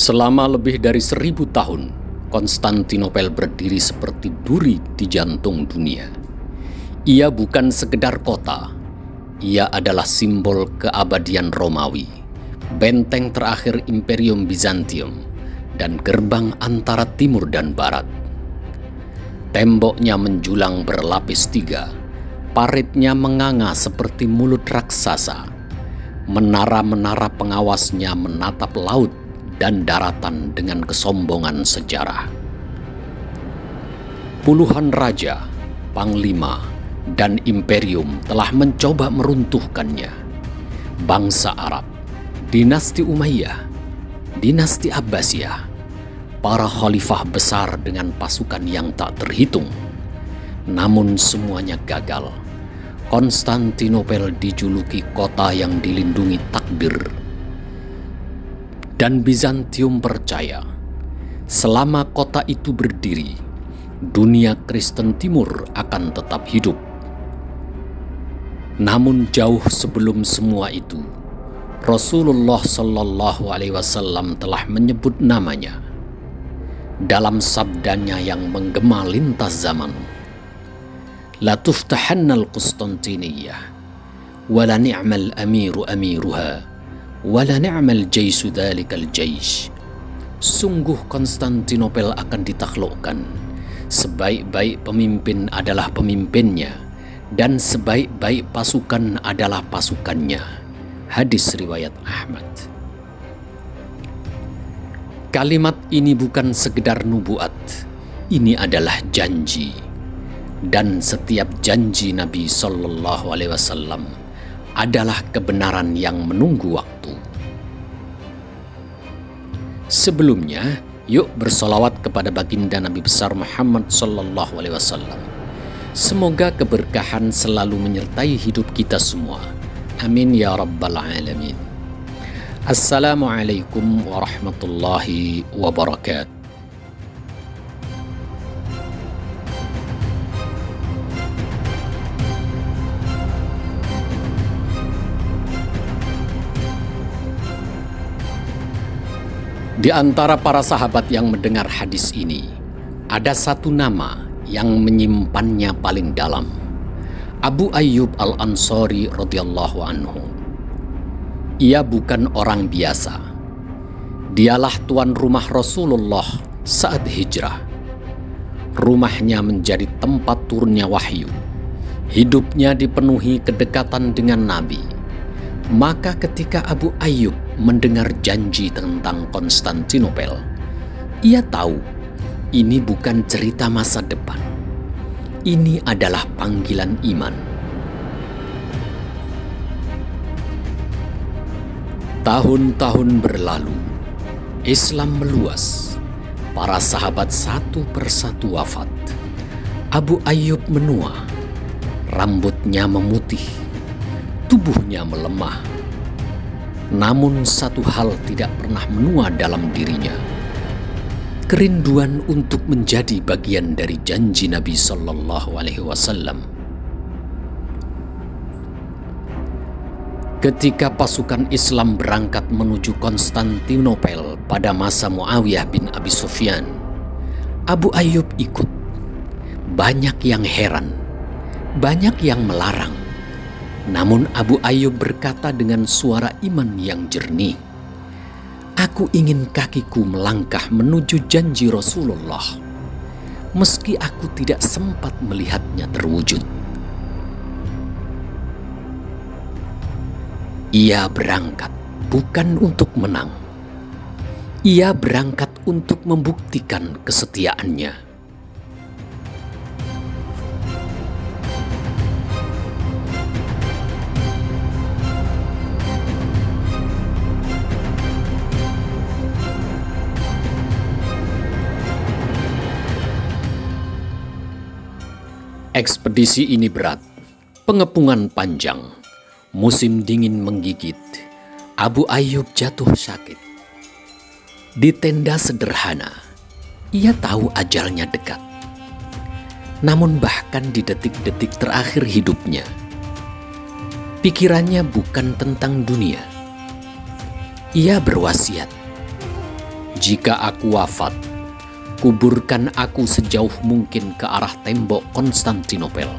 Selama lebih dari 1000 tahun, Konstantinopel berdiri seperti duri di jantung dunia. Ia bukan sekedar kota, ia adalah simbol keabadian Romawi, benteng terakhir Imperium Bizantium, dan gerbang antara timur dan barat. Temboknya menjulang berlapis 3, paritnya menganga seperti mulut raksasa. Menara-menara pengawasnya menatap laut dan daratan dengan kesombongan sejarah. Puluhan raja, panglima, dan imperium telah mencoba meruntuhkannya. Bangsa Arab, dinasti Umayyah, dinasti Abbasiyah, para khalifah besar dengan pasukan yang tak terhitung. Namun semuanya gagal. Konstantinopel dijuluki kota yang dilindungi takdir. Dan Bizantium percaya, selama kota itu berdiri, dunia Kristen Timur akan tetap hidup. Namun jauh sebelum semua itu, Rasulullah Shallallahu Alaihi Wasallam telah menyebut namanya dalam sabdanya yang menggema lintas zaman. La tuftahannal Qustantiniyah, wala ni'mal amiru amiruha, wala ni'mal jaisu dhalikal jaish. Sungguh Konstantinopel akan ditaklukkan. Sebaik-baik pemimpin adalah pemimpinnya, dan sebaik-baik pasukan adalah pasukannya. Hadis riwayat Ahmad. Kalimat ini bukan sekedar nubuat, ini adalah janji. Dan setiap janji Nabi Sallallahu Alaihi Wasallam adalah kebenaran yang menunggu waktu. Sebelumnya, yuk bersolawat kepada baginda Nabi besar Muhammad Sallallahu Alaihi Wasallam. Semoga keberkahan selalu menyertai hidup kita semua. Amin ya rabbal alamin. Assalamualaikum warahmatullahi wabarakatuh. Di antara para sahabat yang mendengar hadis ini, ada satu nama yang menyimpannya paling dalam. Abu Ayyub Al-Ansari radhiyallahu anhu. Ia bukan orang biasa. Dialah tuan rumah Rasulullah saat hijrah. Rumahnya menjadi tempat turunnya wahyu. Hidupnya dipenuhi kedekatan dengan Nabi. Maka ketika Abu Ayyub mendengar janji tentang Konstantinopel, ia tahu ini bukan cerita masa depan. Ini adalah panggilan iman. Tahun-tahun berlalu, Islam meluas. Para sahabat satu persatu wafat. Abu Ayyub menua, rambutnya memutih, tubuhnya melemah. Namun satu hal tidak pernah menua dalam dirinya. Kerinduan untuk menjadi bagian dari janji Nabi Sallallahu Alaihi Wasallam. Ketika pasukan Islam berangkat menuju Konstantinopel pada masa Muawiyah bin Abi Sufyan, Abu Ayyub ikut. Banyak yang heran, banyak yang melarang. Namun Abu Ayyub berkata dengan suara iman yang jernih, "Aku ingin kakiku melangkah menuju janji Rasulullah, meski aku tidak sempat melihatnya terwujud." Ia berangkat bukan untuk menang. Ia berangkat untuk membuktikan kesetiaannya. Ekspedisi ini berat, pengepungan panjang, musim dingin menggigit. Abu Ayyub jatuh sakit. Di tenda sederhana, ia tahu ajalnya dekat. Namun bahkan di detik-detik terakhir hidupnya, pikirannya bukan tentang dunia. Ia berwasiat, Jika aku wafat, kuburkan aku sejauh mungkin ke arah tembok Konstantinopel.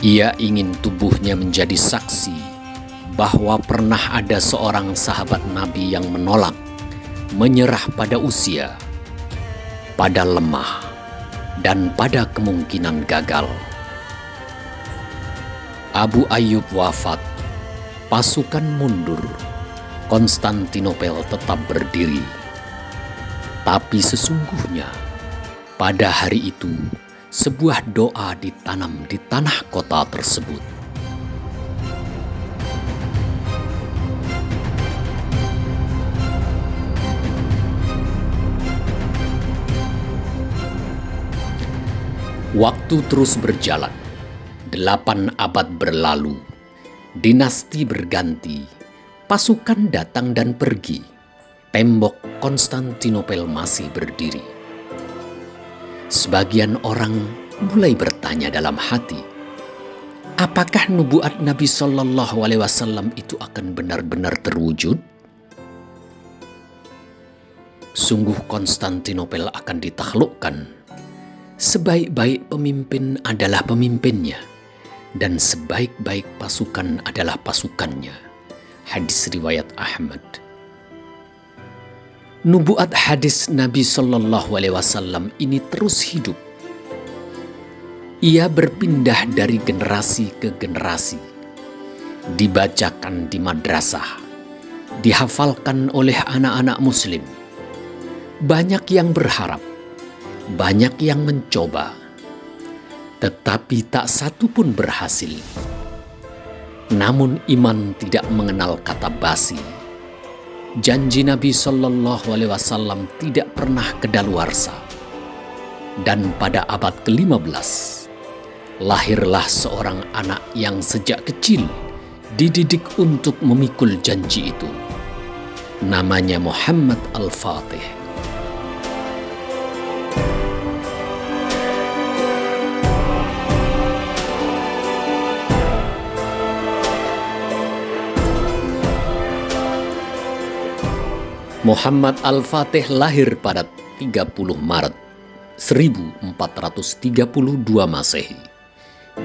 Ia ingin tubuhnya menjadi saksi bahwa pernah ada seorang sahabat Nabi yang menolak, menyerah pada usia, pada lemah, dan pada kemungkinan gagal. Abu Ayyub wafat, pasukan mundur, Konstantinopel tetap berdiri. Tapi sesungguhnya pada hari itu sebuah doa ditanam di tanah kota tersebut. Waktu terus berjalan, 8 abad berlalu, dinasti berganti, pasukan datang dan pergi, tembok Konstantinopel masih berdiri. Sebagian orang mulai bertanya dalam hati, apakah nubuat Nabi Shallallahu Alaihi Wasallam itu akan benar-benar terwujud? Sungguh Konstantinopel akan ditaklukkan. Sebaik-baik pemimpin adalah pemimpinnya, dan sebaik-baik pasukan adalah pasukannya. Hadis riwayat Ahmad. Nubuat hadis Nabi Shallallahu Alaihi Wasallam ini terus hidup. Ia berpindah dari generasi ke generasi, dibacakan di madrasah, dihafalkan oleh anak-anak muslim. Banyak yang berharap, banyak yang mencoba, tetapi tak satu pun berhasil. Namun iman tidak mengenal kata basi. Janji Nabi Shallallahu Alaihi Wasallam tidak pernah kedaluarsa. Dan pada abad ke-15, lahirlah seorang anak yang sejak kecil dididik untuk memikul janji itu. Namanya Muhammad Al-Fatih. Muhammad Al-Fatih lahir pada 30 Maret 1432 Masehi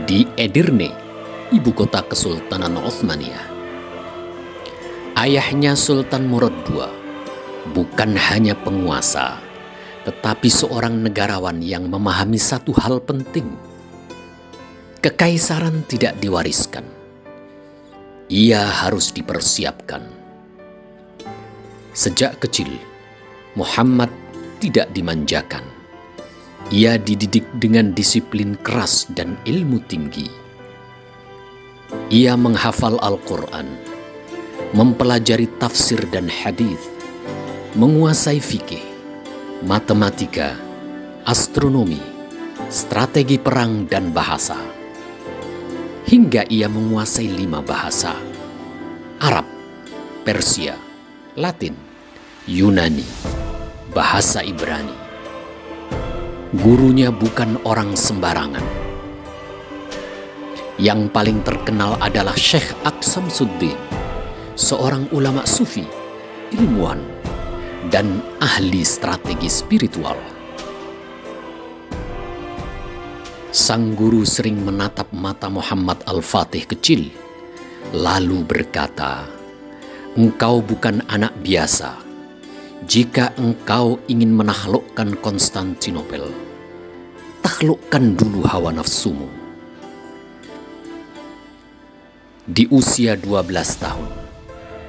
di Edirne, ibu kota Kesultanan Utsmaniyah. Ayahnya Sultan Murad II bukan hanya penguasa, tetapi seorang negarawan yang memahami satu hal penting. Kekaisaran tidak diwariskan. Ia harus dipersiapkan. Sejak kecil, Muhammad tidak dimanjakan. Ia dididik dengan disiplin keras dan ilmu tinggi. Ia menghafal Al-Quran, mempelajari tafsir dan hadis, menguasai fikih, matematika, astronomi, strategi perang dan bahasa. Hingga ia menguasai 5 bahasa: Arab, Persia, Latin, Yunani, bahasa Ibrani. Gurunya bukan orang sembarangan. Yang paling terkenal adalah Syekh Aqsamsuddin, seorang ulama sufi, ilmuwan, dan ahli strategi spiritual. Sang guru sering menatap mata Muhammad Al-Fatih kecil, lalu berkata, "Engkau bukan anak biasa. Jika engkau ingin menaklukkan Konstantinopel, taklukkan dulu hawa nafsumu." Di usia 12 tahun,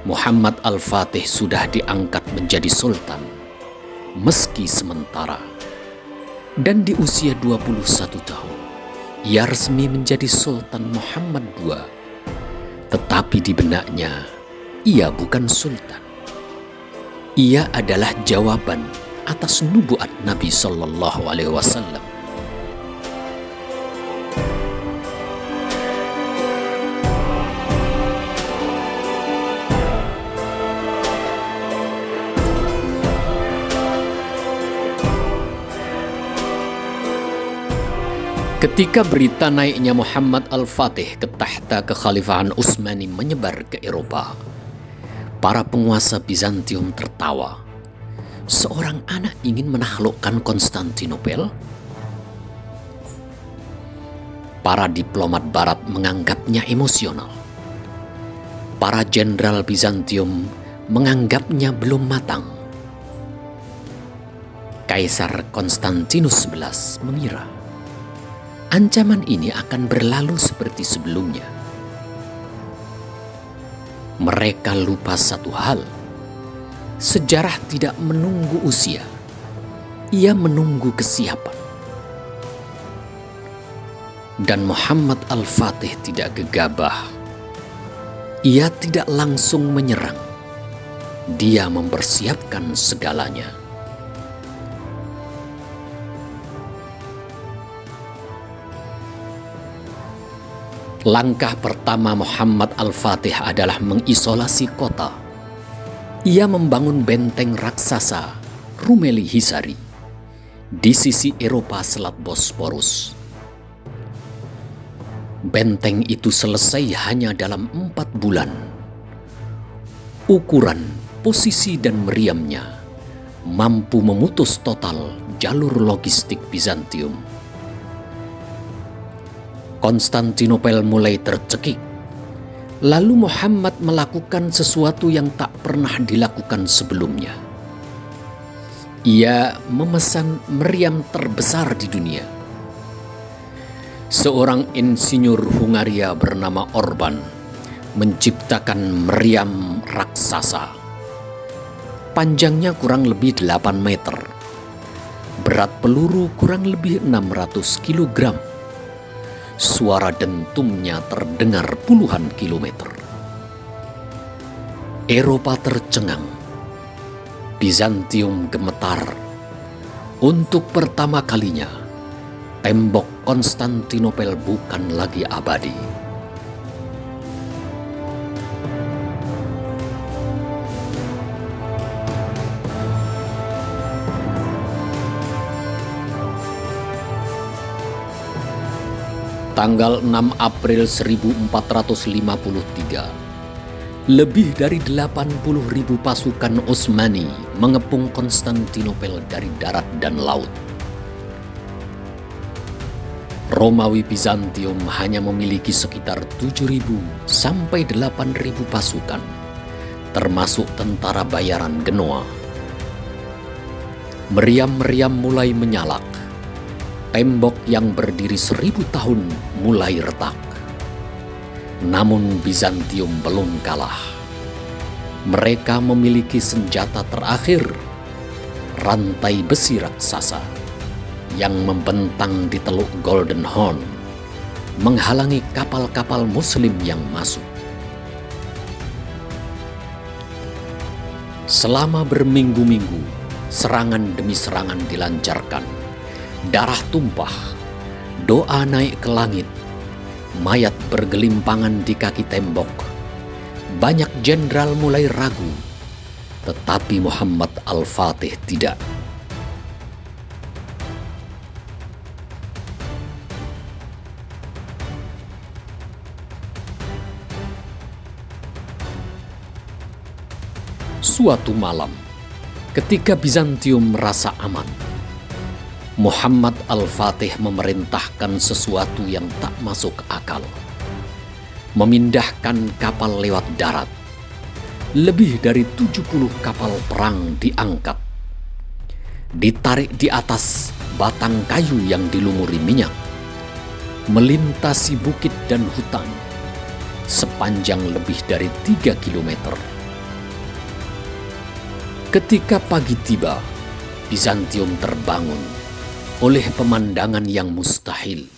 Muhammad Al-Fatih sudah diangkat menjadi sultan, meski sementara. Dan di usia 21 tahun, ia resmi menjadi Sultan Muhammad II. Tetapi di benaknya, ia bukan sultan. Ia adalah jawaban atas nubuat Nabi Shallallahu Alaihi Wasallam. Ketika berita naiknya Muhammad Al-Fatih ke tahta kekhalifahan Utsmani menyebar ke Eropa, Para penguasa Bizantium tertawa. Seorang anak ingin menaklukkan Konstantinopel? Para diplomat barat menganggapnya emosional. Para jenderal Bizantium menganggapnya belum matang. Kaisar Konstantinus XI mengira ancaman ini akan berlalu seperti sebelumnya. Mereka lupa satu hal. Sejarah tidak menunggu usia. Ia menunggu kesiapan. Dan Muhammad Al-Fatih tidak gegabah. Ia tidak langsung menyerang. Dia mempersiapkan segalanya. Langkah pertama Muhammad Al-Fatih adalah mengisolasi kota. Ia membangun benteng raksasa Rumeli Hisari di sisi Eropa Selat Bosporus. Benteng itu selesai hanya dalam 4 bulan. Ukuran, posisi, dan meriamnya mampu memutus total jalur logistik Bizantium. Konstantinopel mulai tercekik. Lalu Muhammad melakukan sesuatu yang tak pernah dilakukan sebelumnya. Ia memesan meriam terbesar di dunia. Seorang insinyur Hungaria bernama Orban menciptakan meriam raksasa. Panjangnya kurang lebih 8 meter. Berat peluru kurang lebih 600 kilogram. Suara dentumnya terdengar puluhan kilometer. Eropa tercengang. Bizantium gemetar. Untuk pertama kalinya, tembok Konstantinopel bukan lagi abadi. Tanggal 6 April 1453, lebih dari 80.000 pasukan Utsmani mengepung Konstantinopel dari darat dan laut. Romawi Bizantium hanya memiliki sekitar 7.000 sampai 8.000 pasukan, termasuk tentara bayaran Genoa. Meriam-meriam mulai menyalak. Tembok yang berdiri 1000 tahun mulai retak. Namun Bizantium belum kalah. Mereka memiliki senjata terakhir, rantai besi raksasa yang membentang di Teluk Golden Horn, menghalangi kapal-kapal Muslim yang masuk. Selama berminggu-minggu, serangan demi serangan dilancarkan. Darah tumpah, doa naik ke langit, mayat bergelimpangan di kaki tembok. Banyak jenderal mulai ragu, tetapi Muhammad Al-Fatih tidak. Suatu malam, ketika Bizantium merasa aman, Muhammad Al-Fatih memerintahkan sesuatu yang tak masuk akal. Memindahkan kapal lewat darat. Lebih dari 70 kapal perang diangkat. Ditarik di atas batang kayu yang dilumuri minyak. Melintasi bukit dan hutan. Sepanjang lebih dari 3 kilometer. Ketika pagi tiba, Bizantium terbangun oleh pemandangan yang mustahil.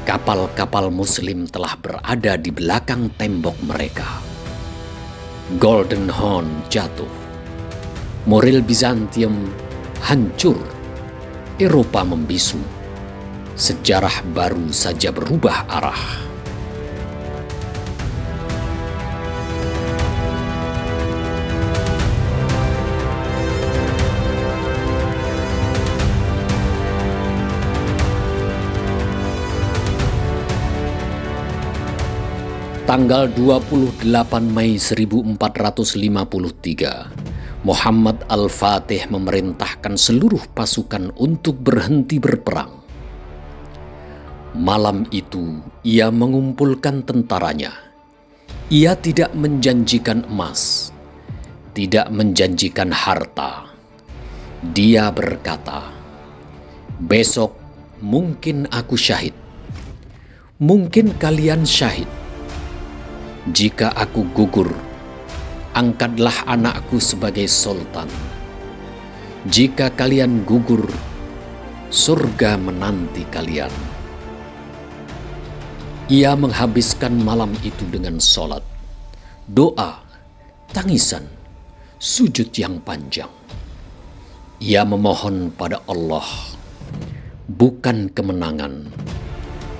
Kapal-kapal Muslim telah berada di belakang tembok mereka. Golden Horn jatuh. Moral Bizantium hancur. Eropa membisu. Sejarah baru saja berubah arah. Tanggal 28 Mei 1453, Muhammad Al-Fatih memerintahkan seluruh pasukan untuk berhenti berperang. Malam itu, ia mengumpulkan tentaranya. Ia tidak menjanjikan emas, tidak menjanjikan harta. Dia berkata, "Besok mungkin aku syahid, mungkin kalian syahid. Jika aku gugur, angkatlah anakku sebagai sultan. Jika kalian gugur, surga menanti kalian." Ia menghabiskan malam itu dengan sholat, doa, tangisan, sujud yang panjang. Ia memohon pada Allah, bukan kemenangan,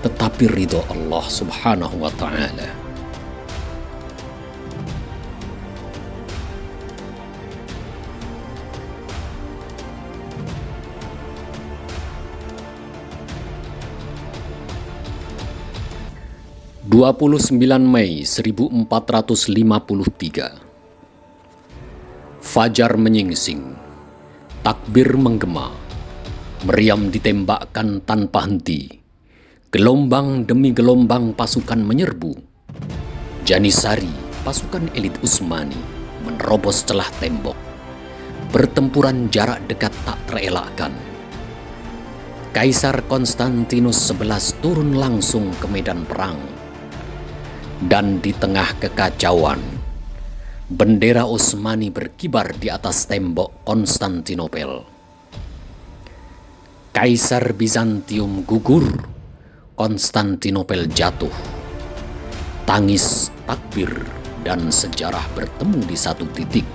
tetapi ridho Allah Subhanahu wa Ta'ala. Mei 1453. Fajar menyingsing, takbir menggema, meriam ditembakkan tanpa henti. Gelombang demi gelombang pasukan menyerbu. Janisari, pasukan elit Utsmani, menerobos celah tembok. Pertempuran jarak dekat tak terelakkan. Kaisar Konstantinus XI turun langsung ke medan perang. Dan di tengah kekacauan, bendera Utsmani berkibar di atas tembok Konstantinopel. Kaisar Bizantium gugur, Konstantinopel jatuh. Tangis, takbir, dan sejarah bertemu di satu titik.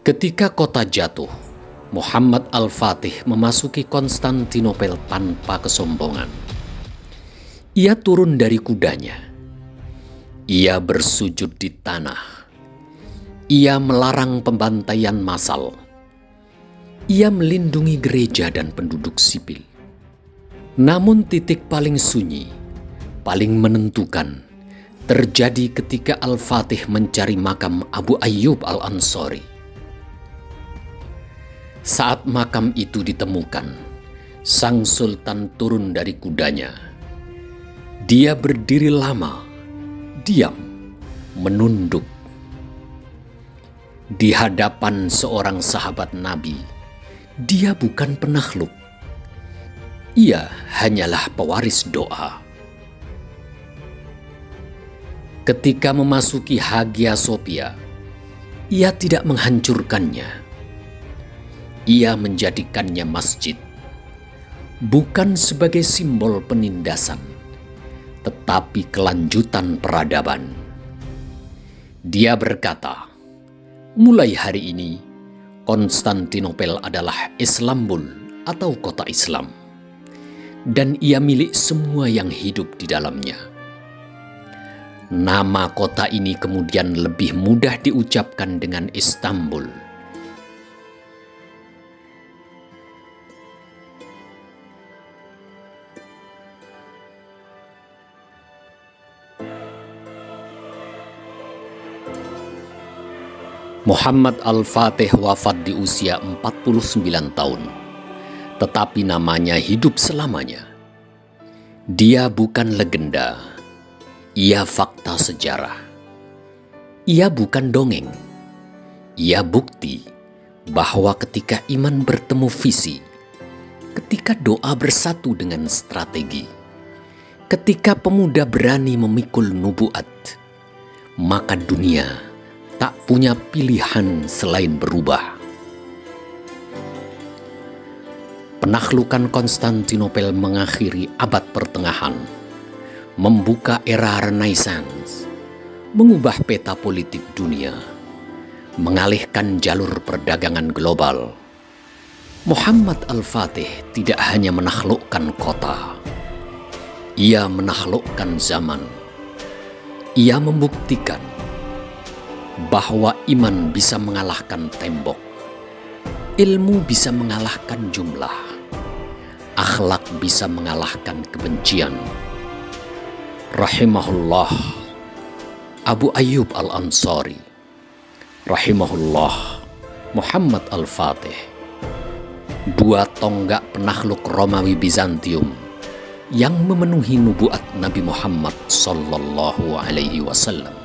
Ketika kota jatuh, Muhammad Al-Fatih memasuki Konstantinopel tanpa kesombongan. Ia turun dari kudanya. Ia bersujud di tanah. Ia melarang pembantaian massal. Ia melindungi gereja dan penduduk sipil. Namun titik paling sunyi, paling menentukan, terjadi ketika Al-Fatih mencari makam Abu Ayyub Al-Ansori. Saat makam itu ditemukan, sang sultan turun dari kudanya. Dia berdiri lama, diam, menunduk. Di hadapan seorang sahabat Nabi, dia bukan penakluk. Ia hanyalah pewaris doa. Ketika memasuki Hagia Sophia, ia tidak menghancurkannya. Ia menjadikannya masjid, bukan sebagai simbol penindasan, tetapi kelanjutan peradaban. Dia berkata, mulai hari ini, Konstantinopel adalah Islambul atau kota Islam, dan ia milik semua yang hidup di dalamnya. Nama kota ini kemudian lebih mudah diucapkan dengan Istanbul. Muhammad Al-Fatih wafat di usia 49 tahun, tetapi namanya hidup selamanya. Dia bukan legenda, ia fakta sejarah. Ia bukan dongeng, ia bukti bahwa ketika iman bertemu visi, ketika doa bersatu dengan strategi, ketika pemuda berani memikul nubuat, maka dunia tak punya pilihan selain berubah. Penaklukan Konstantinopel mengakhiri abad pertengahan, membuka era Renaissance, mengubah peta politik dunia, mengalihkan jalur perdagangan global. Muhammad Al-Fatih tidak hanya menaklukkan kota, ia menaklukkan zaman. Ia membuktikan bahwa iman bisa mengalahkan tembok, ilmu bisa mengalahkan jumlah, akhlak bisa mengalahkan kebencian. Rahimahullah Abu Ayyub Al-Ansari, rahimahullah Muhammad Al-Fatih, dua tonggak penakluk Romawi Bizantium yang memenuhi nubuat Nabi Muhammad sallallahu alaihi wasallam.